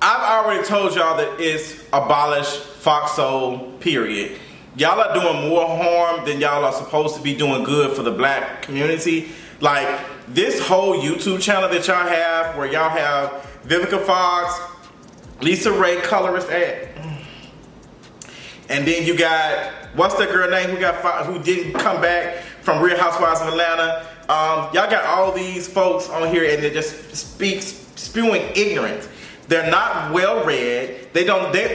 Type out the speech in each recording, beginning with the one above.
I've already told y'all that it's abolish Fox Soul, period. Y'all are doing more harm than y'all are supposed to be doing good for the black community. Like, this whole YouTube channel that y'all have, where y'all have Vivica Fox, Lisa Raye, colorist at, and then you got, what's that girl name who didn't come back from Real Housewives of Atlanta? Y'all got all these folks on here and they're just spewing ignorance. They're not well read.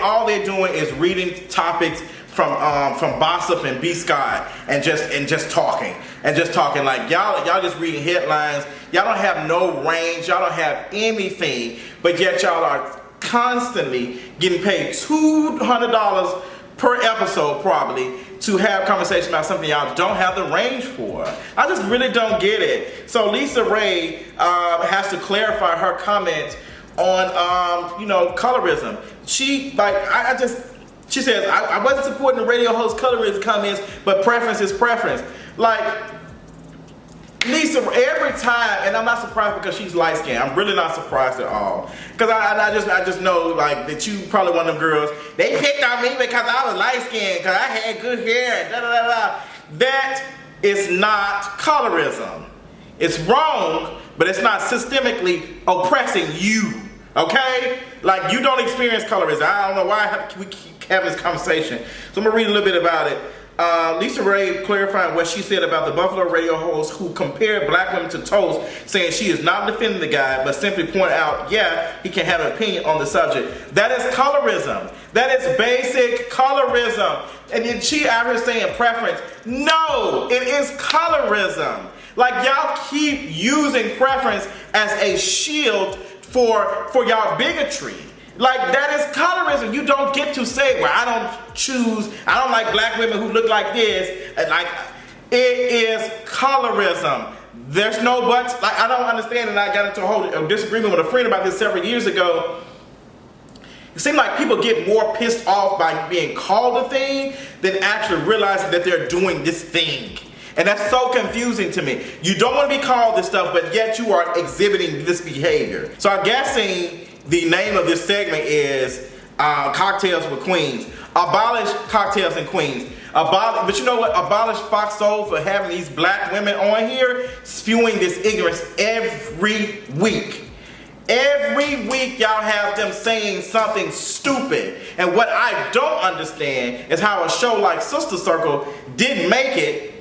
All they're doing is reading topics from Gossip and B Scott and just talking like y'all just reading headlines. Y'all don't have no range. Y'all don't have anything, but yet y'all are constantly getting paid $200 per episode probably to have conversation about something y'all don't have the range for. I just really don't get it. So Lisa Raye has to clarify her comments on colorism. She says, I wasn't supporting the radio host colorism comments, but preference is preference. Like, Lisa, every time, and I'm not surprised because she's light skinned. I'm really not surprised at all. Because I just know like that you probably one of them girls, they picked on me because I was light skinned, because I had good hair, and da da da da. That is not colorism. It's wrong, but it's not systemically oppressing you. Okay? Like, you don't experience colorism. I don't know why we keep having this conversation. So I'm going to read a little bit about it. Lisa Raye clarifying what she said about the Buffalo radio host who compared black women to toast, saying she is not defending the guy, but simply point out, yeah, he can have an opinion on the subject. That is colorism. That is basic colorism. And then she out here saying preference. No, it is colorism. Like, y'all keep using preference as a shield for y'all bigotry. Like, that is colorism. You don't get to say, well, I don't like black women who look like this. And like, it is colorism. There's no buts. Like, I don't understand, and I got into a whole disagreement with a friend about this several years ago. It seems like people get more pissed off by being called a thing than actually realizing that they're doing this thing. And that's so confusing to me. You don't want to be called this stuff, but yet you are exhibiting this behavior. So I'm guessing the name of this segment is Cocktails with Queens. Abolish cocktails and queens. But you know what? Abolish Fox Soul for having these black women on here spewing this ignorance every week. Every week y'all have them saying something stupid. And what I don't understand is how a show like Sister Circle didn't make it.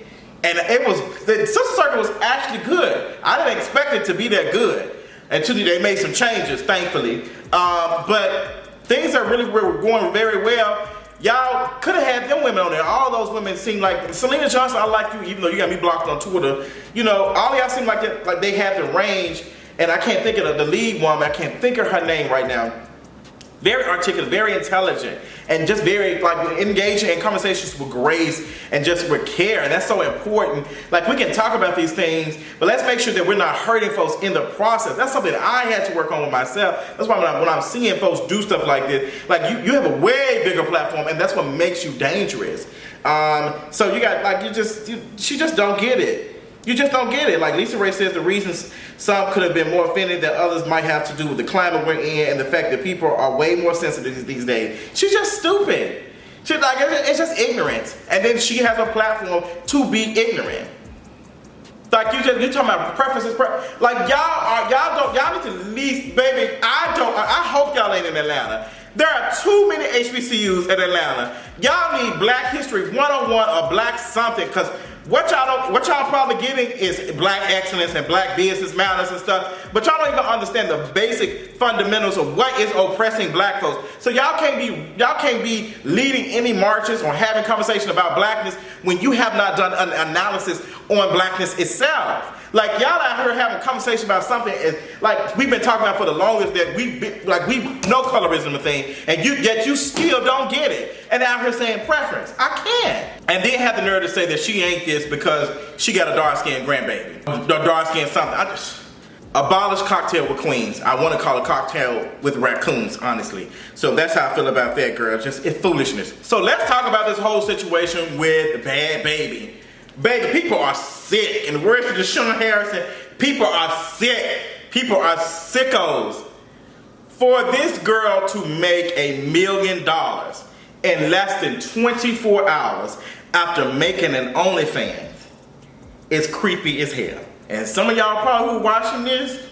And the Sister Circle was actually good. I didn't expect it to be that good. Until they made some changes, thankfully. But things are really going very well. Y'all could have had them women on there. All those women seem like, Selena Johnson, I like you, even though you got me blocked on Twitter. You know, all y'all seem like they had the range. And I can't think of the lead woman. I can't think of her name right now. Very articulate, very intelligent, and just very like engaging in conversations with grace and just with care. And that's so important. Like, we can talk about these things, but let's make sure that we're not hurting folks in the process. That's something that I had to work on with myself. That's why when I'm seeing folks do stuff like this, like you have a way bigger platform, and that's what makes you dangerous. So you got like she just don't get it. You just don't get it. Like Lisa Raye says, the reasons some could have been more offended than others might have to do with the climate we're in and the fact that people are way more sensitive these days. She's just stupid. She's like, it's just ignorance. And then she has a platform to be ignorant. Like, you're talking about preferences. Like, y'all need to at least, baby, I hope y'all ain't in Atlanta. There are too many HBCUs in Atlanta. Y'all need Black History 101 or Black something, because what y'all probably getting is black excellence and black business manners and stuff, but y'all don't even understand the basic fundamentals of what is oppressing black folks. So y'all can't be leading any marches or having conversation about blackness when you have not done an analysis on blackness itself. Like, y'all out here having a conversation about something like we've been talking about for the longest, that we know colorism a thing, and yet you still don't get it. And out here saying preference. I can't. And then have the nerve to say that she ain't this because she got a dark-skinned grandbaby. Dark-skinned something. Abolish Cocktail with Queens. I want to call it Cocktail with Raccoons, honestly. So that's how I feel about that, girl. It's foolishness. So let's talk about this whole situation with Bhad Baby. Baby, people are sick. In the words of Deshaun Harrison, people are sick. People are sickos. For this girl to make $1 million in less than 24 hours after making an OnlyFans is creepy as hell. And some of y'all probably who watching this,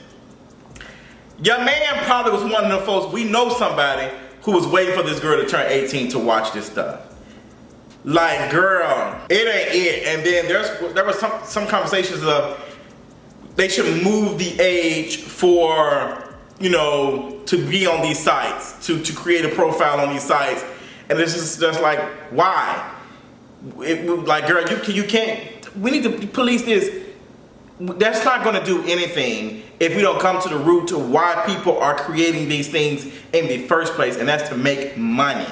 your man probably was one of them folks. We know somebody who was waiting for this girl to turn 18 to watch this stuff. Like, girl, it ain't it. And then there was some conversations of they should move the age for, you know, to be on these sites, to create a profile on these sites. And it's just like, why? Like, girl, you can't, we need to police this. That's not going to do anything if we don't come to the root to why people are creating these things in the first place, and that's to make money.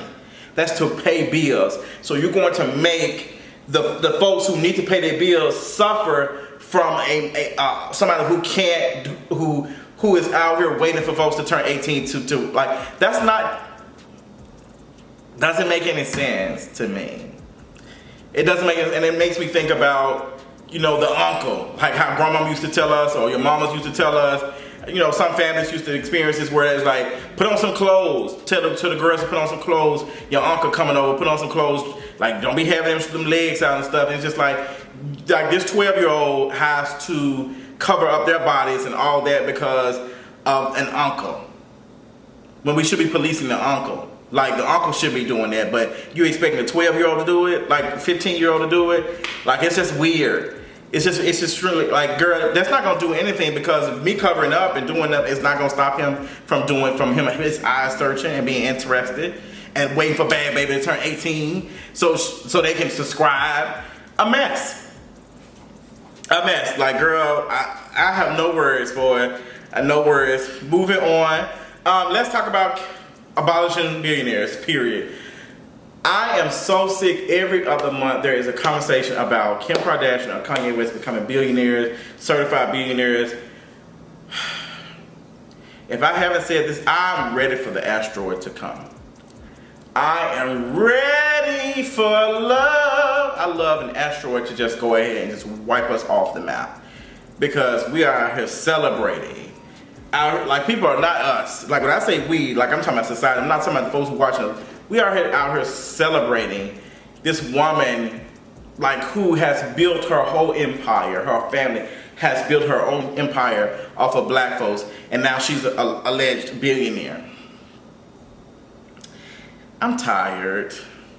That's to pay bills. So you're going to make the folks who need to pay their bills suffer from somebody who can't, who is out here waiting for folks to turn 18 to like, that's not, doesn't make any sense to me. It doesn't make it, and it makes me think about, you know, the uncle, like how grandma used to tell us, or your mamas used to tell us. You know, some families used to experience this where it's like, put on some clothes. Tell the girls to put on some clothes. Your uncle coming over, put on some clothes. Like, don't be having them legs out and stuff. It's just like this 12-year-old has to cover up their bodies and all that because of an uncle. When we should be policing the uncle. Like, the uncle should be doing that, but you expecting a 12-year-old to do it? Like, a 15-year-old to do it? Like, it's just weird. It's just really, like, girl, that's not gonna do anything, because me covering up and doing that is not gonna stop him from his eyes searching and being interested and waiting for Bad Baby to turn 18 so they can subscribe. A mess. Like, girl, I have no words for it. No words. Moving on. Let's talk about abolishing billionaires, period. I am so sick. Every other month there is a conversation about Kim Kardashian or Kanye West becoming billionaires, certified billionaires. If I haven't said this, I'm ready for the asteroid to come. I am ready for love. I love an asteroid to just go ahead and just wipe us off the map, because we are out here celebrating. Like, people are not us. Like, when I say we, like, I'm talking about society. I'm not talking about the folks who watching us. We are out here celebrating this woman, like, who has built her whole empire. Her family has built her own empire off of black folks, and now she's an alleged billionaire. I'm tired.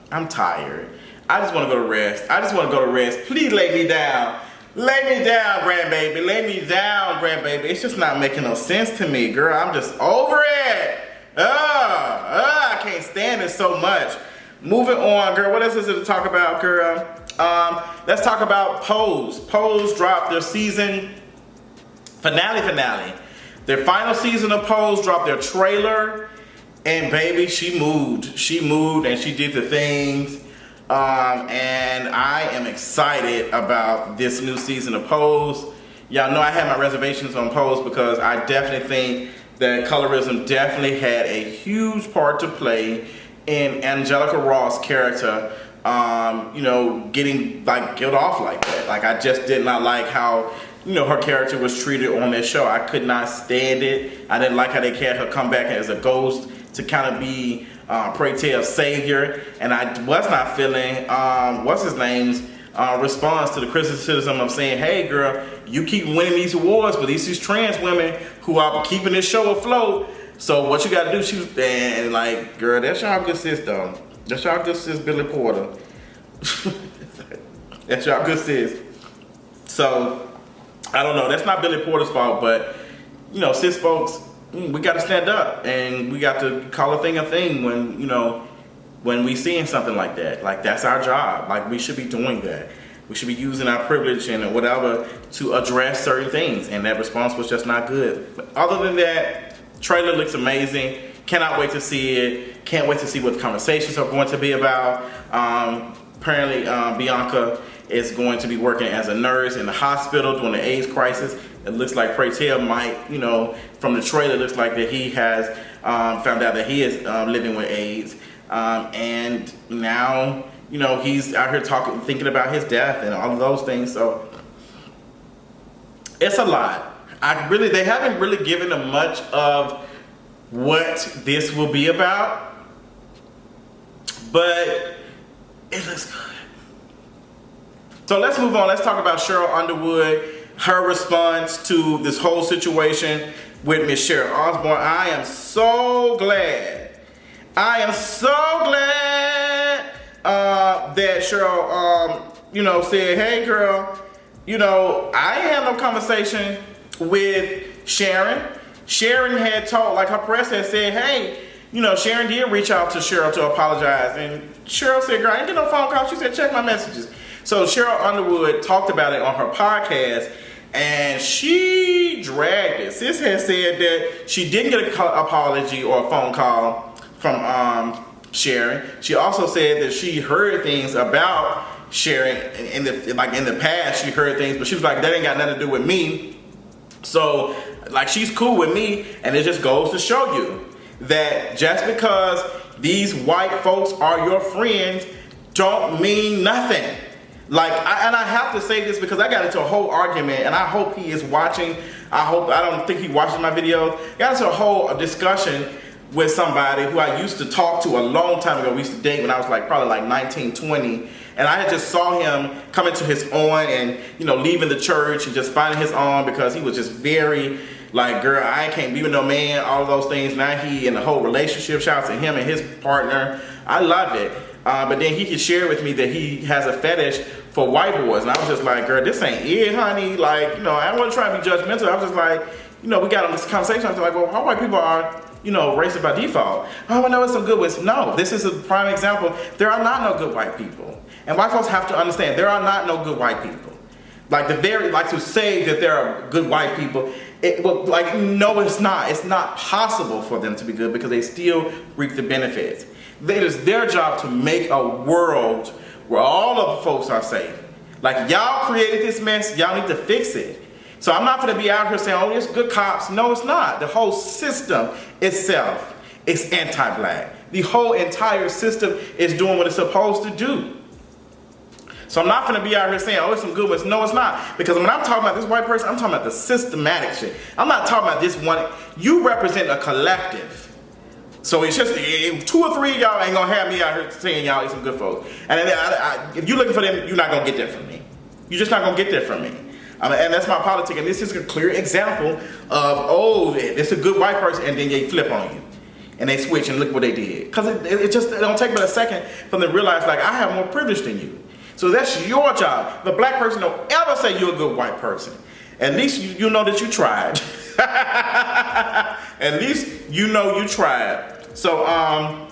I just want to go to rest. Please lay me down. Lay me down, grandbaby. Lay me down, grandbaby. It's just not making no sense to me, girl. I'm just over it. I can't stand it so much. Moving on, girl. What else is it to talk about, girl? Let's talk about Pose. Pose dropped their season finale. Their final season of Pose dropped their trailer, and baby, she moved and she did the things. And I am excited about this new season of Pose. Y'all know I had my reservations on Pose because I definitely think that colorism definitely had a huge part to play in Angelica Ross' character, you know, getting like killed off like that. Like, I just did not like how, you know, her character was treated on that show. I could not stand it. I didn't like how they had her come back as a ghost to kind of be pray tell savior, and I was not feeling what's his name's response to the criticism of saying, hey girl, you keep winning these awards, but these trans women who are keeping this show afloat, so what you gotta do? She was, and like, girl, that's y'all good sis though. That's y'all good sis Billy Porter. That's y'all good sis. So I don't know, that's not Billy Porter's fault, but you know, cis folks, we got to stand up and we got to call a thing when, you know, when we seeing something like that. Like, that's our job. Like, we should be doing that. We should be using our privilege and whatever to address certain things, and that response was just not good. But other than that, trailer looks amazing. Cannot wait to see it. Can't wait to see what the conversations are going to be about. Apparently Bianca is going to be working as a nurse in the hospital during the AIDS crisis. It looks like Pray Tell might, you know, from the trailer, it looks like that he has found out that he is living with AIDS. And now, you know, he's out here thinking about his death and all of those things. So it's a lot. They haven't really given him much of what this will be about, but it looks good. So let's move on. Let's talk about Sheryl Underwood, her response to this whole situation with Miss Sheryl Osborne. I am so glad. That Sheryl, said, hey girl, I ain't had no conversation with Sharon. Sharon had told, like her press had said, hey, Sharon did reach out to Sheryl to apologize. And Sheryl said, girl, I didn't get no phone call. She said, check my messages. So Sheryl Underwood talked about it on her podcast, and she dragged it. Sis has said that she didn't get an apology or a phone call from Sharon. She also said that she heard things about Sharon in the past. She heard things, but she was like, that ain't got nothing to do with me. So, she's cool with me, and it just goes to show you that just because these white folks are your friends don't mean nothing. I have to say this because I got into a whole argument, and I hope he is watching. I don't think he watches my videos. Got into a whole discussion with somebody who I used to talk to a long time ago. We used to date when I was probably 19, 20. And I just saw him coming to his own and, leaving the church and just finding his own because he was just very girl, I can't be with no man, all of those things. Now he in the whole relationship, shout out to him and his partner. I love it. But then he could share with me that he has a fetish for white boys. And I was just like, girl, this ain't it, honey. I wasn't trying to be judgmental. I was just like, we got on this conversation. I was like, well, how white people are racist by default. Oh, I know it's some good ones. No, this is a prime example. There are not no good white people. And white folks have to understand, there are not no good white people. To say that there are good white people, no, it's not. It's not possible for them to be good because they still reap the benefits. It is their job to make a world where all of the folks are safe. Y'all created this mess, y'all need to fix it. So I'm not going to be out here saying, oh, it's good cops. No, it's not. The whole system itself is anti-black. The whole entire system is doing what it's supposed to do. So I'm not going to be out here saying, oh, it's some good ones. No, it's not. Because when I'm talking about this white person, I'm talking about the systematic shit. I'm not talking about this one. You represent a collective. So it's just, 2 or 3 of y'all ain't going to have me out here saying y'all ain't some good folks. And if you're looking for them, you're not going to get that from me. You're just not going to get that from me. And that's my politics. And this is a clear example of, it's a good white person, and then they flip on you. And they switch, and look what they did. Because it don't take but a second for them to realize, I have more privilege than you. So that's your job. The black person don't ever say you're a good white person. At least you know that you tried. At least you know you tried. So I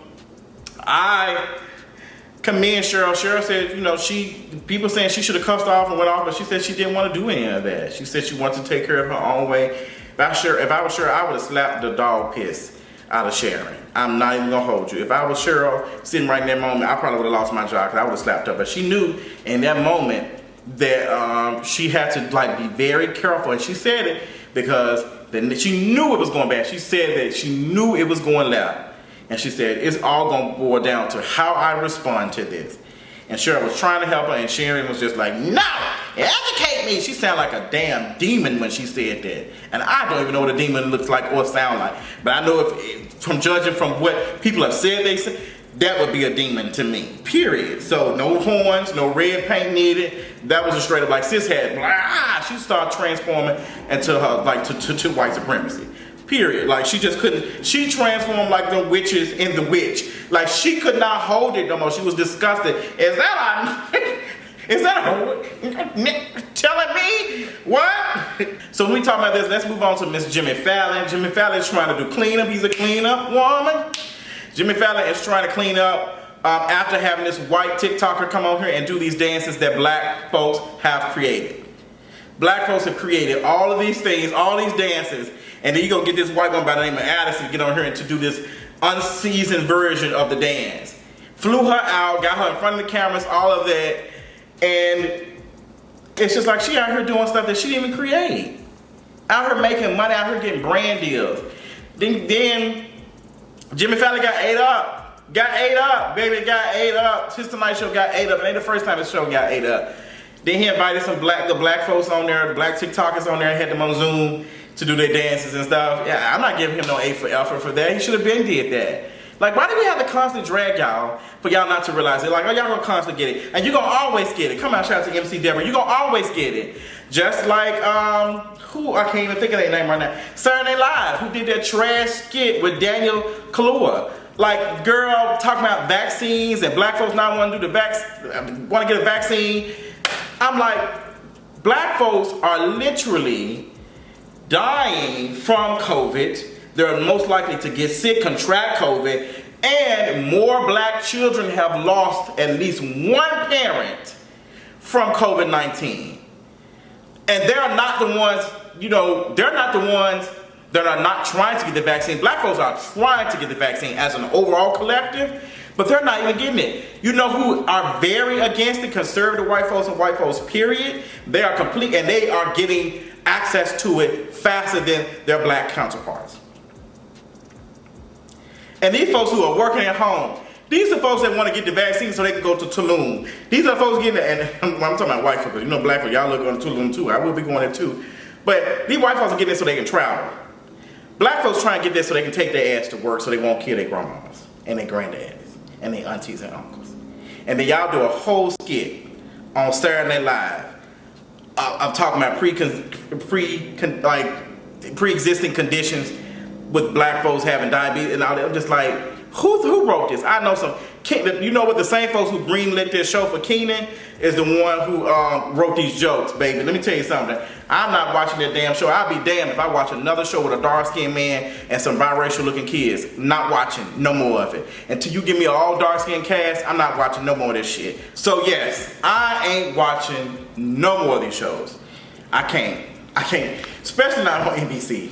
commend Sheryl. Sheryl said, people saying she should have cussed off and went off, but she said she didn't want to do any of that. She said she wanted to take care of her own way. If I was Sheryl, I would have slapped the dog piss out of Sharon. I'm not even gonna hold you. If I was Sheryl sitting right in that moment, I probably would have lost my job because I would have slapped her. But she knew in that moment that she had to be very careful, and she said it because she knew it was going bad. She said that she knew it was going left, and she said it's all gonna boil down to how I respond to this. And Sheryl was trying to help her, and Sharon was just like, no, educate me. She sounded like a damn demon when she said that. And I don't even know what a demon looks like or sound like. But I know from judging from what people have said, they said, that would be a demon to me, period. So no horns, no red paint needed. That was a straight up sis had, she started transforming into her, to white supremacy. Period. She just couldn't. She transformed like the witches in The Witch. She could not hold it no more. She was disgusted. Is that telling me what? So when we talk about this, let's move on to Miss Jimmy Fallon. Jimmy Fallon is trying to do cleanup. He's a cleanup woman. Jimmy Fallon is trying to clean up after having this white TikToker come on here and do these dances that black folks have created. Black folks have created all of these things, all these dances. And then you're going to get this white woman by the name of Addison get on here and to do this unseasoned version of the dance. Flew her out, got her in front of the cameras, all of that. And it's just she out here doing stuff that she didn't even create. Out here making money, out here getting brand deals. Then Jimmy Fallon got ate up. Baby, got ate up. His Tonight Show got ate up. It ain't the first time his show got ate up. Then he invited the black folks on there, the black TikTokers on there, had them on Zoom. to do their dances and stuff. Yeah, I'm not giving him no A for effort for that. He should have been did that. Like, why do we have to constantly drag y'all for y'all not to realize it? Like, oh, y'all gonna constantly get it. And you're gonna always get it. Come on, shout out to MC Deborah. You're gonna always get it. Just like, who, I can't even think of their name right now. Saturday Night Live, who did that trash skit with Daniel Kaluuya. Like, girl, talking about vaccines and black folks not wanting to do the want to get a vaccine. I'm like, black folks are literally dying from COVID. They're most likely to get sick, contract COVID, and more black children have lost at least one parent from COVID-19. And they're not the ones, they're not the ones that are not trying to get the vaccine. Black folks are trying to get the vaccine as an overall collective, but they're not even getting it. You know who are very against it? Conservative white folks and white folks, period. They are complete, and they are getting access to it faster than their black counterparts. And these folks who are working at home, these are folks that want to get the vaccine so they can go to Tulum. These are folks getting it, and I'm talking about white folks. Black folks, y'all look on Tulum too. I will be going there too. But these white folks are getting it so they can travel. Black folks trying to get this so they can take their ass to work so they won't kill their grandmas and their granddaddies and their aunties and uncles. And then y'all do a whole skit on Saturday Night Live of talking about pre-existing conditions with black folks having diabetes and all that. I'm just like, who wrote this? I know some. You know what? The same folks who greenlit this show for Keenan is the one who wrote these jokes, baby. Let me tell you something. I'm not watching that damn show. I'll be damned if I watch another show with a dark-skinned man and some biracial-looking kids. Not watching no more of it. Until you give me an all dark-skinned cast, I'm not watching no more of this shit. So yes, I ain't watching no more of these shows. I can't. Especially not on NBC.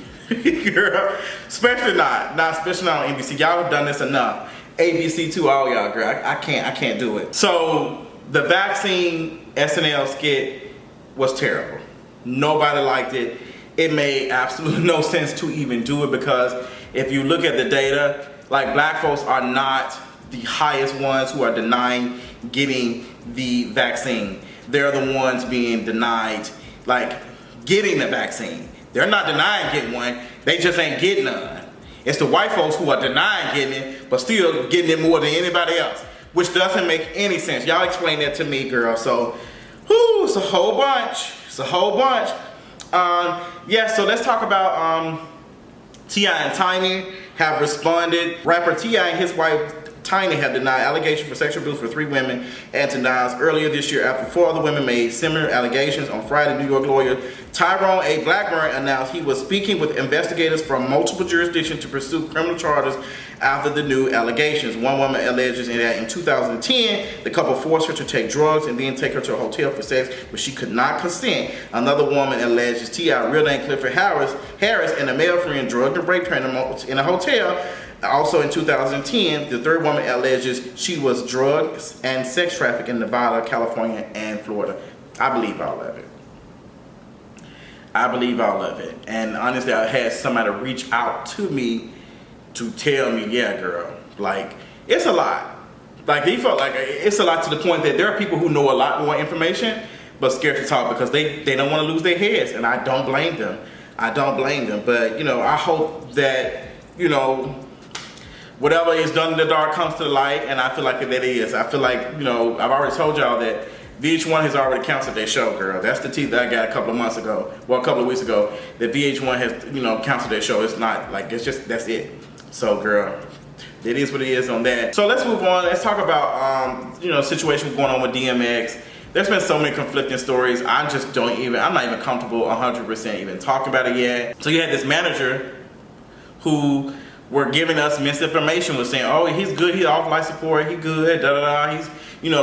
Girl, especially not on NBC. Y'all have done this enough. ABC too, all y'all, girl. I can't do it. So the vaccine SNL skit was terrible. Nobody liked it. It made absolutely no sense to even do it because if you look at the data, like black folks are not the highest ones who are denying getting the vaccine. They're the ones being denied, like, getting the vaccine. They're not denying getting one, they just ain't getting none. It's the white folks who are denying getting it, but still getting it more than anybody else, which doesn't make any sense. Y'all explain that to me, girl. So, it's a whole bunch. So let's talk about T.I. and Tiny have responded. Rapper T.I. and his wife Tiny have denied allegations for sexual abuse for 3 women and denies earlier this year after 4 other women made similar allegations. On Friday, New York lawyer Tyrone A. Blackburn announced he was speaking with investigators from multiple jurisdictions to pursue criminal charges after the new allegations. One woman alleges that in 2010, the couple forced her to take drugs and then take her to a hotel for sex, but she could not consent. Another woman alleges T.I., real name Clifford Harris, and a male friend drugged and raped her in a hotel. Also in 2010, the third woman alleges she was drugged and sex trafficked in Nevada, California, and Florida. I believe all of it. And honestly, I had somebody reach out to me to tell me, yeah, girl, like, it's a lot. Like, they felt like it's a lot to the point that there are people who know a lot more information, but scared to talk because they don't want to lose their heads, and I don't blame them. But, I hope that, whatever is done in the dark comes to the light, and I feel like that is. I feel like, I've already told y'all that VH1 has already canceled their show, girl. That's the tea that I got a couple of weeks ago, that VH1 has, canceled their show. It's not, like, it's just, that's it. So, girl, it is what it is on that. So let's move on. Let's talk about, situation going on with DMX. There's been so many conflicting stories. I'm not even comfortable 100% even talking about it yet. So you had this manager who were giving us misinformation, was saying, oh, he's good, he's off life support, he's good, he's,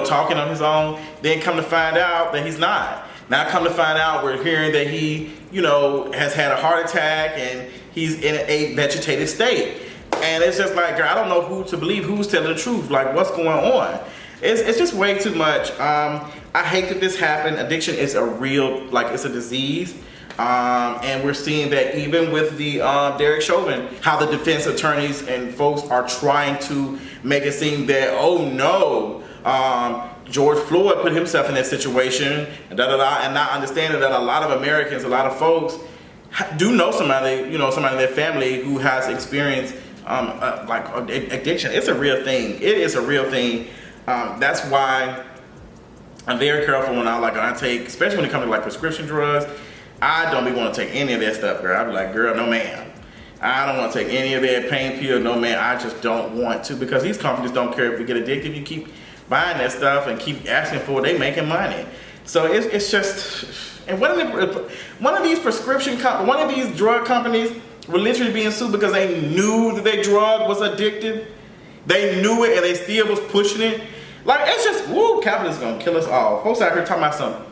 talking on his own. Then come to find out that he's not. Now come to find out, we're hearing that he, has had a heart attack and he's in a vegetative state. And it's just like, girl, I don't know who to believe, who's telling the truth, like what's going on. It's just way too much. I hate that this happened. Addiction is a real, it's a disease. And we're seeing that even with the Derek Chauvin, how the defense attorneys and folks are trying to make it seem that, oh no, George Floyd put himself in that situation, and not understanding that a lot of Americans, a lot of folks do know somebody, somebody in their family who has experienced like addiction. It's a real thing. It is a real thing. That's why I'm very careful when I take, especially when it comes to like prescription drugs. I don't be want to take any of that stuff, girl. I be like, girl, no ma'am. I don't want to take any of that pain pill, no man. I just don't want to, because these companies don't care if we get addicted. You keep buying that stuff and keep asking for it, they making money. So it's just, and one of these one of these drug companies were literally being sued because they knew that their drug was addictive. They knew it and they still was pushing it. Like, it's just, woo, capitalism gonna kill us all. Folks out here talking about something.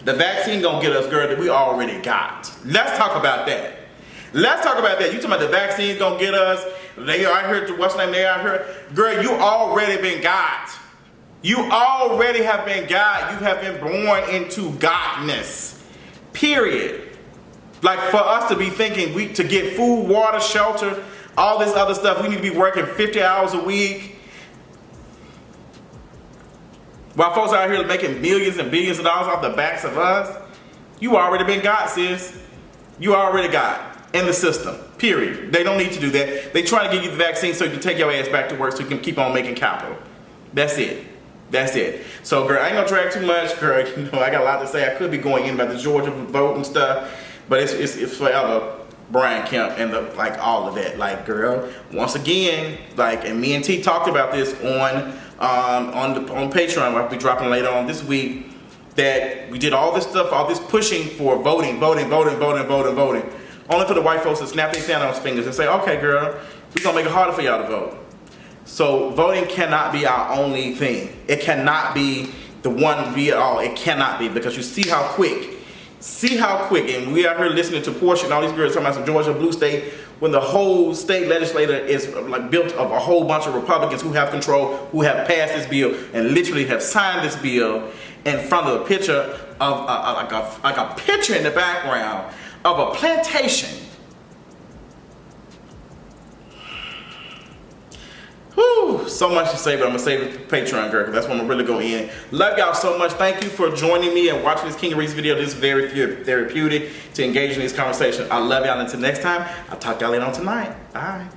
The vaccine gonna get us, girl, that we already got. Let's talk about that. Let's talk about that. You talking about the vaccine gonna get us? They out here, what's the name? They out here, girl. You already been got. You already have been God. You have been born into godness. Period. Like, for us to be thinking to get food, water, shelter, all this other stuff, we need to be working 50 hours a week. While folks out here making millions and billions of dollars off the backs of us, you already been God, sis. You already God in the system. Period. They don't need to do that. They try to give you the vaccine so you can take your ass back to work so you can keep on making capital. That's it. That's it. So, girl, I ain't gonna drag too much, girl. I got a lot to say. I could be going in about the Georgia vote and stuff, but it's forever Brian Kemp and all of that. Like, girl, once again, and me and T talked about this on Patreon. I'll be dropping later on this week, that we did all this stuff, all this pushing for voting, only for the white folks to snap their Thanos fingers and say, okay, girl, we're gonna make it harder for y'all to vote. So voting cannot be our only thing. It cannot be the one be it all. It cannot be, because you see how quick, and we out here listening to Portia and all these girls talking about some Georgia blue state, when the whole state legislature is built of a whole bunch of Republicans who have control, who have passed this bill and literally have signed this bill in front of a picture of a picture in the background of a plantation. Whew, so much to say, but I'm gonna save it for Patreon, girl, because that's when I'm gonna really go in. Love y'all so much. Thank you for joining me and watching this King of Reese video. This is very therapeutic to engage in these conversations. I love y'all. Until next time, I'll talk to y'all later on tonight. Bye.